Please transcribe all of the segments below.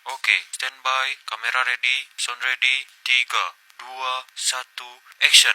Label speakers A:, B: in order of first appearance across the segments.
A: Oke, standby, kamera ready, sound ready, 3, 2, 1, action.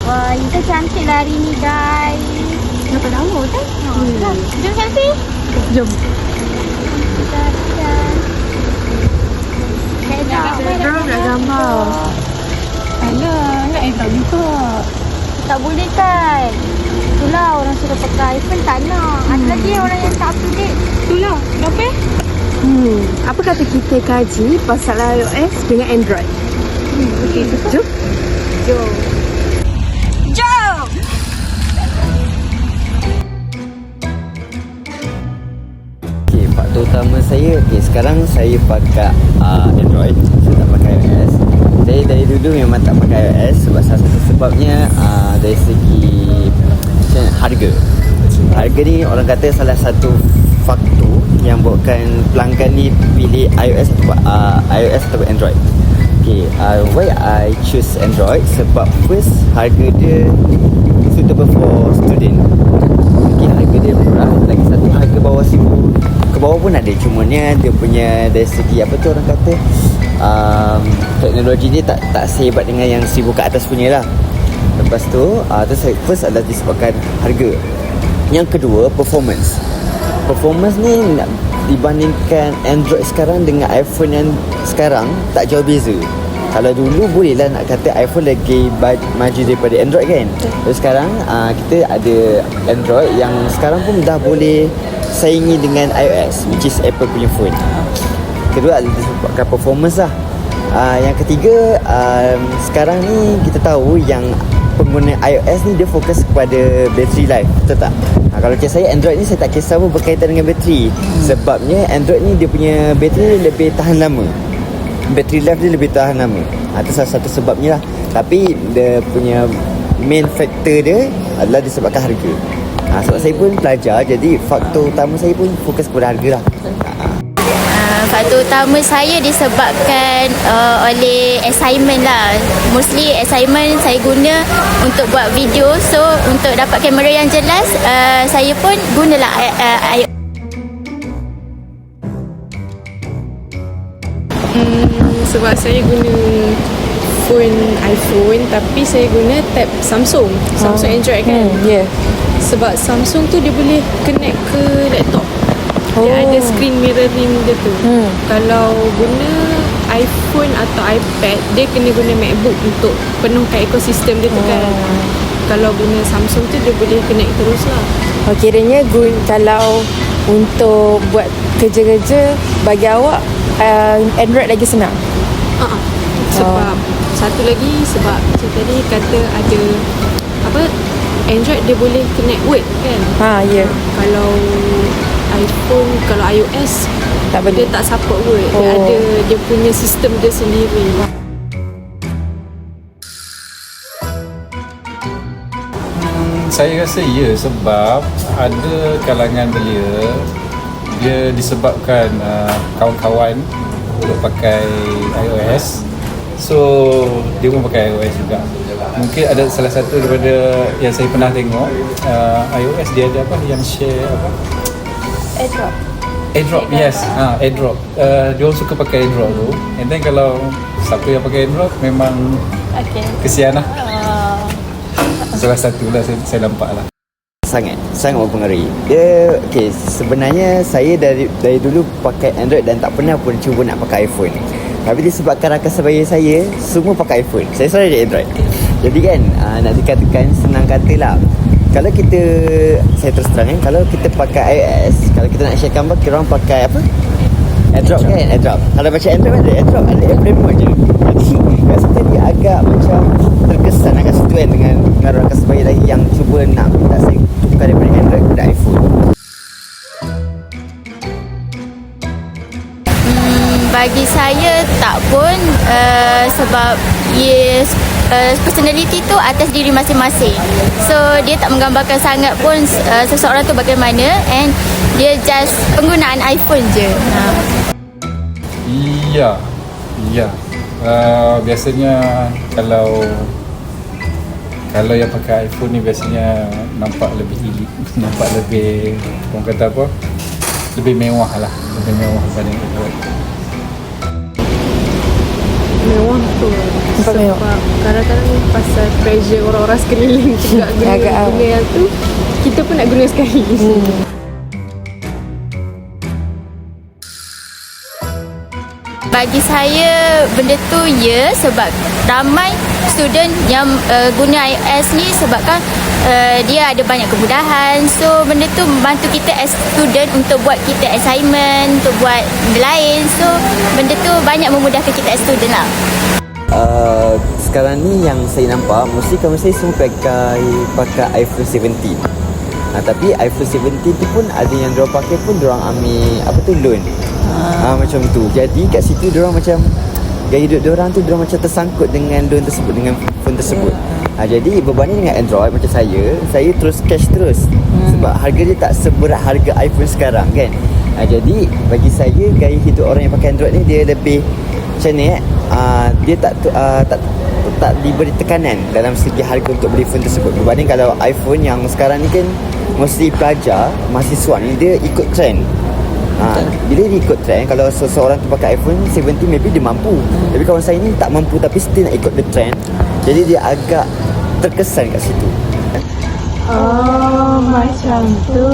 B: Wah, Intan cantik lah hari ni, guys.
C: Nampak lama kan?
B: Jom selfie.
C: Jom. Nak gambar. Alah, tak juga.
B: Tak boleh kan? Itulah orang suruh pakai iPhone tak nak. Ada lagi orang yang tak up to date.
C: Itulah. Kenapa? Apa kata kita kaji pasal iOS dengan Android? Okey, jom.
B: Jom.
D: Okay, faktor utama saya, sekarang saya pakai Android, saya tak pakai iOS. Saya dari dulu memang tak pakai iOS sebab salah satu sebabnya dari segi harga. Harga ni orang kata salah satu faktor yang buatkan pelanggan ni pilih iOS atau Android. Okay, why I choose Android? Sebab first, harga dia suitable for student. Okay, harga dia murah. Lagi satu, harga bawah RM1,000 ke bawah pun ada. Cumanya dia punya dari segi apa tu orang kata, teknologi dia tak sehebat dengan yang RM1,000 ke atas punya lah. Lepas tu, first adalah disebabkan harga. Yang kedua, performance. Performance ni dibandingkan Android sekarang dengan iPhone yang sekarang tak jauh beza. Kalau dulu bolehlah nak kata iPhone lagi maju daripada Android kan. Tapi sekarang kita ada Android yang sekarang pun dah boleh saingi dengan iOS, which is Apple punya phone. Kedua adalah disebabkan performance lah. Yang ketiga, sekarang ni kita tahu yang pengguna iOS ni dia fokus kepada battery life, betul tak? Kalau macam saya, Android ni saya tak kisah pun berkaitan dengan bateri. Sebabnya Android ni dia punya bateri lebih tahan lama, battery life dia lebih tahan lama. Itu salah satu sebabnya lah. Tapi dia punya main factor dia adalah disebabkan harga. Sebab saya pun pelajar, jadi faktor utama saya pun fokus kepada harga lah.
E: Faktor utama saya disebabkan oleh assignment lah. Mostly assignment saya guna untuk buat video. So untuk dapat kamera yang jelas, saya pun gunalah
C: Sebab saya guna phone iPhone, tapi saya guna tab Samsung Android kan. Sebab Samsung tu dia boleh connect ke laptop. Dia ada screen mirroring dia tu. Kalau guna iPhone atau iPad, dia kena guna MacBook untuk penuhkan ekosistem dia tu kan. Kalau guna Samsung tu dia boleh connect terus lah.
F: Kiranya kalau untuk buat kerja-kerja bagi awak, Android lagi senang.
C: Sebab satu lagi, sebab macam tadi kata ada apa, Android dia boleh connect Word kan. Kalau iPhone, kalau iOS
F: tak boleh,
C: dia tak support Word. Dia ada dia punya sistem dia sendiri.
G: Saya rasa ya, sebab ada kalangan belia dia disebabkan kawan-kawan untuk pakai iOS, so dia pun pakai iOS juga. Mungkin ada salah satu daripada yang saya pernah tengok, iOS dia ada apa yang share apa, AirDrop, yes. AirDrop. Dia orang suka pakai AirDrop tu. And then kalau siapa yang pakai AirDrop memang kesian lah. Salah satu lah saya nampak lah.
D: Sangat mempengaruhi. Dia okey, sebenarnya saya dari dulu pakai Android dan tak pernah pun cuba nak pakai iPhone. Tapi disebabkan rakan sebaya saya semua pakai iPhone, saya selalu ada Android. Jadi kan nak dikatakan senang katalah, kalau kita, saya terus terang kan, kalau kita pakai iOS, kalau kita nak share gambar, kita orang pakai apa? AirDrop kan? AirDrop. Kalau macam Android ada AirDrop, ada airplane mode je. Jadi kat situ dia agak macam terkesan agak situ kan dengan rakan sebaya lagi yang cuba nak minta saya tukar daripada Android kepada iPhone.
E: Bagi saya tak pun, sebab personality tu atas diri masing-masing. So dia tak menggambarkan sangat pun seseorang tu bagaimana, and dia just penggunaan iPhone je.
G: Ya. Biasanya kalau yang pakai iPhone ni biasanya nampak lebih elite, nampak lebih, orang kata apa, lebih mewah lah, lebih mewah daripada Android.
C: Mewah tu sebab kadang-kadang pasal pressure orang-orang sekeliling juga guna yang tu, kita pun nak guna sekali.
E: Bagi saya benda tu sebab ramai student yang guna iOS ni sebabkan dia ada banyak kemudahan. So benda tu membantu kita as student untuk buat kita assignment, untuk buat benda lain. So benda tu banyak memudahkan kita as student lah.
D: Sekarang ni yang saya nampak, mesti kamu saya semua pakai iPhone 17. Tapi iPhone 17 tu pun ada yang diorang pakai pun diorang ambil loan. Macam tu. Jadi kat situ diorang macam gaya hidup diorang tu, diorang macam tersangkut dengan loan tersebut, dengan phone tersebut. Jadi berbanding dengan Android macam saya terus cash terus. Sebab harga dia tak seberat harga iPhone sekarang kan. Jadi bagi saya gaya hidup orang yang pakai Android ni dia lebih macam ni dia tak diberi tekanan dalam segi harga untuk beli phone tersebut. Berbanding kalau iPhone yang sekarang ni kan mesti pelajar, mahasiswa ni dia ikut trend. Bila dia ikut trend, kalau seseorang tu pakai iPhone 17 maybe dia mampu. Tapi kawan saya ni tak mampu tapi still nak ikut the trend. Jadi dia agak terkesan kat situ.
B: Oh, macam tu.